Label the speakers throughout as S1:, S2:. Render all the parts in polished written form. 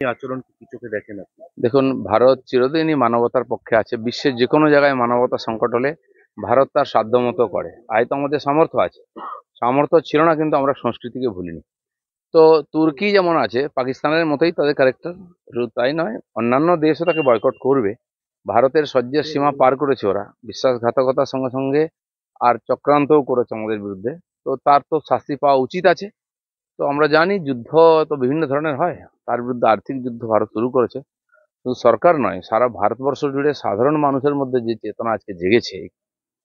S1: এই আচরণ কি চোখে দেখেন আপনি?
S2: দেখুন, ভারত চিরদিনই মানবতার পক্ষে আছে। বিশ্বের যে কোনো জায়গায় মানবতা সংকট হলে ভারত তার সাধ্যমতো করে। হয়তো আমাদের সামর্থ্য আছে, সামর্থ্য ছিল না কিন্তু আমরা সংস্কৃতিকে ভুলিনি। তো তুর্কি যেমন আছে, পাকিস্তানের মতোই তাদের ক্যারেক্টার। শুধু তাই নয়, অন্যান্য দেশও তাকে বয়কট করবে। ভারতের সহ্যের সীমা পার করেছে ওরা, বিশ্বাসঘাতকতার সঙ্গে সঙ্গে আর চক্রান্তও করেছে আমাদের বিরুদ্ধে। তো তার তো শাস্তি পাওয়া উচিত আছে। তো আমরা জানি যুদ্ধ তো বিভিন্ন ধরনের হয়, তার বিরুদ্ধে আর্থিক যুদ্ধ ভারত শুরু করেছে। শুধু সরকার নয়, সারা ভারতবর্ষ জুড়ে সাধারণ মানুষের মধ্যে যে চেতনা আজকে জেগেছে,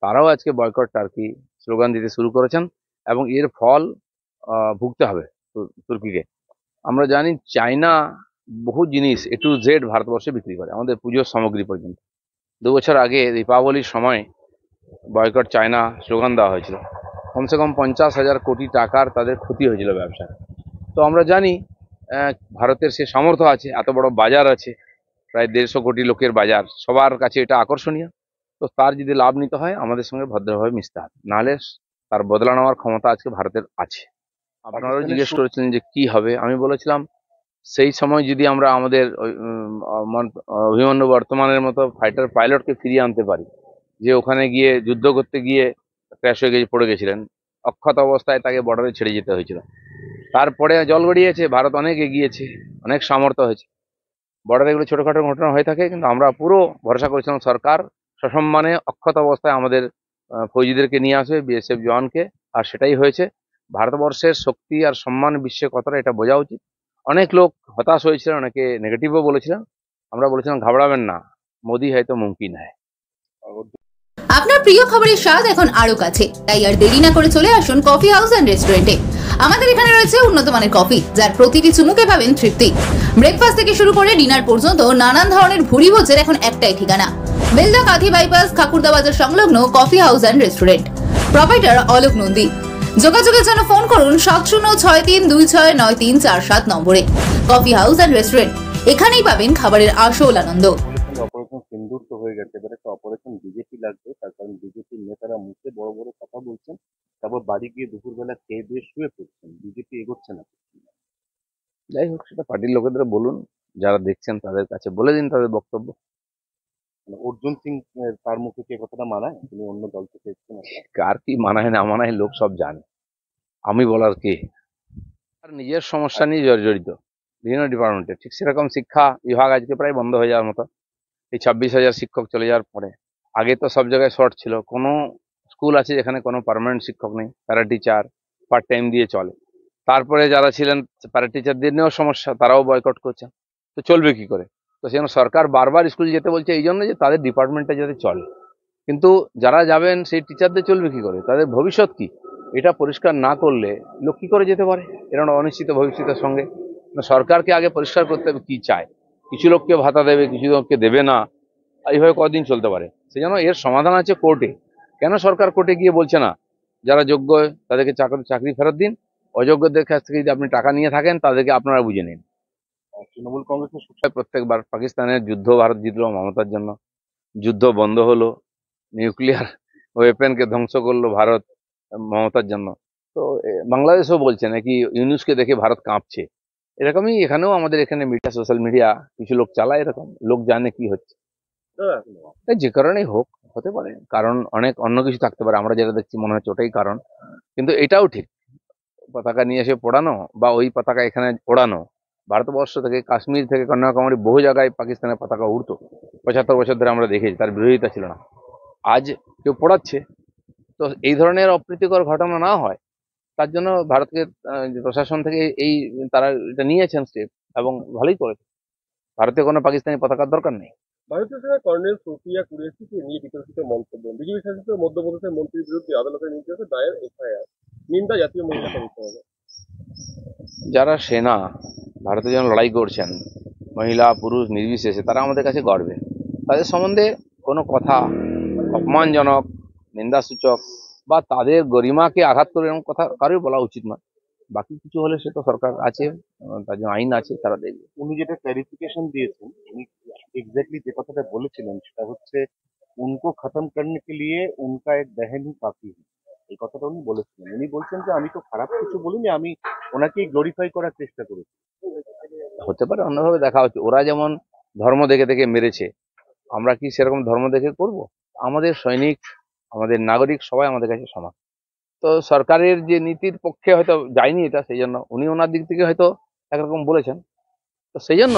S2: তারাও আজকে বয়কট টার্কি স্লোগান দিতে শুরু করেছেন। এবং এর ফল ভুগতে হবে তুর্কিকে। আমরা জানি চায়না বহু জিনিস A to Z ভারতবর্ষে বিক্রি করে, আমাদের পুজোর সামগ্রী পর্যন্ত। 2 বছর আগে দীপাবলির সময় বয়কট চায়না স্লোগান দেওয়া হয়েছিল। কমসে কম 50,000 কোটি টাকার তাদের ক্ষতি হয়েছিল ব্যবসায়। তো আমরা জানি ভারতের সে সামর্থ্য আছে, এত বড় বাজার আছে, প্রায় 150 কোটি লোকের বাজার, সবার কাছে এটা আকর্ষণীয়। তো তার যদি লাভ নিতে হয় আমাদের সঙ্গে ভদ্রভাবে মিশতে হবে, নাহলে তার বদলা নেওয়ার ক্ষমতা আজকে ভারতের আছে। আপনারাও
S1: পাকিস্তানের
S2: জিজ্ঞেস করেছিলেন যে কি হবে, আমি বলেছিলাম সেই সময় যদি আমরা আমাদের অভিমন্যু বর্তমানের মতো ফাইটার পাইলটকে ফিরিয়ে আনতে পারি, যে ওখানে গিয়ে যুদ্ধ করতে গিয়ে ক্র্যাশ হয়ে গিয়ে পড়ে গেছিলেন, অক্ষত অবস্থায় তাকে বর্ডারে ছেড়ে যেতে হয়েছিল। তারপরে জল গড়িয়েছে, ভারত অনেক এগিয়েছে, অনেক সামর্থ্য হয়েছে। বর্ডারে এগুলো ছোটখাটো ঘটনা হয়ে থাকে, কিন্তু আমরা পুরো ভরসা করেছিলাম সরকার সসম্মানে অক্ষত অবস্থায় আমাদের ফৌজিদেরকে নিয়ে আসবে, BSF জওয়ানকে। আর সেটাই হয়েছে। ভারতবর্ষের শক্তি আর সম্মান বিশ্বে কতটা, এটা বোঝা উচিত। অনেক লোক হতাশ হয়েছিলেন, অনেকে নেগেটিভও বলেছিলেন। আমরা বলেছিলাম ঘাবড়াবেন না, মোদি হয়তো মুমকিন হয়।
S3: আপনার প্রিয় খাবারের স্বাদ এখন আরো কাছে, তাই আর দেরি না করে চলে আসুন কফি হাউস অ্যান্ড রেস্টুরেন্টে। আমাদের এখানে রয়েছে উন্নত মানের কফি, যার প্রতিটি চুমুকে পাবেন তৃপ্তি। ব্রেকফাস্ট থেকে শুরু করে ডিনার পর্যন্ত নানান ধরনের ভুরি ভোজের এখন একটাই ঠিকানা, বেলদা কাঁথি বাইপাস খাকুরদা বাজার সংলগ্ন coffee house and restaurant. Proprietor Alok Nandi. যোগাযোগের জন্য ফোন করুন 7063269347 নম্বরে। কফি হাউস অ্যান্ড রেস্টুরেন্ট, এখানেই পাবেন খাবারের আসল আনন্দ।
S1: বলেছেন অপারেশন সিন্দুর তো হয়ে গেছে, এবার একটা অপারেশন বিজেপি লাগবে, তার কারণ বিজেপির নেতারা মুখে বড় বড় কথা বলছেন, তারপর বাড়ি গিয়ে দুপুরবেলা খেয়ে দিয়ে শুয়ে পড়ছেন, বিজেপি এগোচ্ছে না।
S2: যাই হোক, সেটা পার্টির লোকেদের বলুন, যারা দেখছেন তাদের কাছে বলে দিন তাদের বক্তব্য।
S1: মানে অর্জুন সিং তার মুখে কি এ কথাটা মানায়? তিনি অন্য দল থেকে এসেছেন একটা।
S2: কার কি মানায় না মানায় লোক সব জানে, আমি বলার কে। আর নিজের সমস্যা
S1: আর
S2: নিয়ে জর্জরিত বিভিন্ন ডিপার্টমেন্টে। ঠিক সেরকম শিক্ষা বিভাগ আজকে প্রায় বন্ধ হয়ে যাওয়ার মতো, এই 26,000 শিক্ষক চলে যাওয়ার পরে। আগে তো সব জায়গায় শর্ট ছিল, কোনো স্কুল আছে যেখানে কোনো পার্মানেন্ট শিক্ষক নেই, প্যারা টিচার পার্ট টাইম দিয়ে চলে। তারপরে যারা ছিলেন প্যারা টিচারদের নিয়েও সমস্যা, তারাও বয়কট করছে। তো চলবে কি করে? তো সেজন্য সরকার বারবার স্কুল যেতে বলছে, এই জন্য যে তাদের ডিপার্টমেন্টটা যাতে চলে। কিন্তু যারা যাবেন সেই টিচারদের চলবে কি করে, তাদের ভবিষ্যৎ কি, এটা পরিষ্কার না করলে লোক কি করে যেতে পারে এরকম অনিশ্চিত ভবিষ্যতের সঙ্গে। সরকারকে আগে পরিষ্কার করতে হবে কি চায়। কিছু লোককে ভাতা দেবে, কিছু লোককে দেবে না, এইভাবে কদিন চলতে পারে? সেজন্য এর সমাধান আছে কোর্টে। কেন সরকার কোর্টে গিয়ে বলছে না যারা যোগ্য তাদেরকে চাকরি ফেরত দিন, অযোগ্যদের কাছ থেকে যদি আপনি টাকা নিয়ে থাকেন তাদেরকে আপনারা বুঝে নিন।
S1: তৃণমূল কংগ্রেসের
S2: প্রত্যেকবার পাকিস্তানের যুদ্ধ ভারত জিতলো মমতার জন্য, যুদ্ধ বন্ধ হলো, নিউক্লিয়ার ওয়েপেনকে ধ্বংস করলো ভারত মমতার জন্য। তো বাংলাদেশও বলছে নাকি ইউনুসকে দেখে ভারত কাঁপছে। এরকমই এখানেও আমাদের এখানে মিডিয়া, সোশ্যাল মিডিয়া কিছু লোক চালায়, এরকম লোক জানে কি হচ্ছে। তাই যে কারণেই হোক, হতে পারে কারণ অনেক অন্য কিছু থাকতে পারে, আমরা যেটা দেখছি মনে হচ্ছে ওটাই কারণ। কিন্তু এটাও ঠিক, পতাকা নিয়ে এসে পোড়ানো বা ওই পতাকা এখানে ওড়ানো, ভারতবর্ষ থেকে কাশ্মীর থেকে কন্যাকুমারী বহু জায়গায় পাকিস্তানের পতাকা উড়তো, 75 বছর ধরে আমরা দেখেছি, তার বিরোধিতা ছিল না। আজ কেউ পোড়াচ্ছে। তো এই ধরনের অপ্রীতিকর ঘটনা না হয় তার জন্য ভারতকে প্রশাসন থেকে এই তারা এটা নিয়েছেন স্টেপ, এবং ভালোই করেছে। ভারতে কোনো পাকিস্তানি পতাকার দরকার নেই।
S1: ভারতীয় সেনার কর্নেল সোফিয়া কুরেশিকে নিয়ে বিতর্কিত মন্তব্য, বিজেপি শাসিত মধ্যপ্রদেশের মন্ত্রীর বিরুদ্ধে আদালতের নির্দেশে দায়ের এফআইআর, নিন্দা জাতীয় মহিলা কমিশনে।
S2: যারা সেনা ভারতে যখন লড়াই করছেন, মহিলা পুরুষ নির্বিশেষে, তারা আমাদের কাছে গর্বে। তাদের সম্বন্ধে কোনো কথা অপমানজনক, নিন্দাসূচক বা তাদের গরিমাকে আঘাত করে এরকম কথা কারোই বলা উচিত নয়। বাকি কিছু হলে সে তো সরকার আছে, তার জন্য আইন আছে, তারা দেখবে।
S1: উনি যেটা ক্লারিফিকেशन दिएছেন, উনি एग्जैक्टली যে কথাটা বলেছিলেন সেটা হচ্ছে उनको खत्म करने के लिए उनका एक बहन ही काफी है। এই কথাটা উনি বলেছিলেন। উনি বলছেন যে আমি তো খারাপ কিছু বলিনি, আমি ওনাকেই গ্লোরিফাই করার চেষ্টা করেছি।
S2: হতে পারে অন্যভাবে দেখা হচ্ছে, ওরা যেমন ধর্ম দেখে দেখে মেরেছে, আমরা কি সেরকম ধর্ম দেখে করব? আমাদের সৈনিক, আমাদের নাগরিক সবাই আমাদের কাছে সমান। তো সরকারের যে নীতির পক্ষে হয়তো যায়নি এটা, সেই জন্য উনি ওনার দিক থেকে হয়তো একরকম বলেছেন। তো সেই জন্য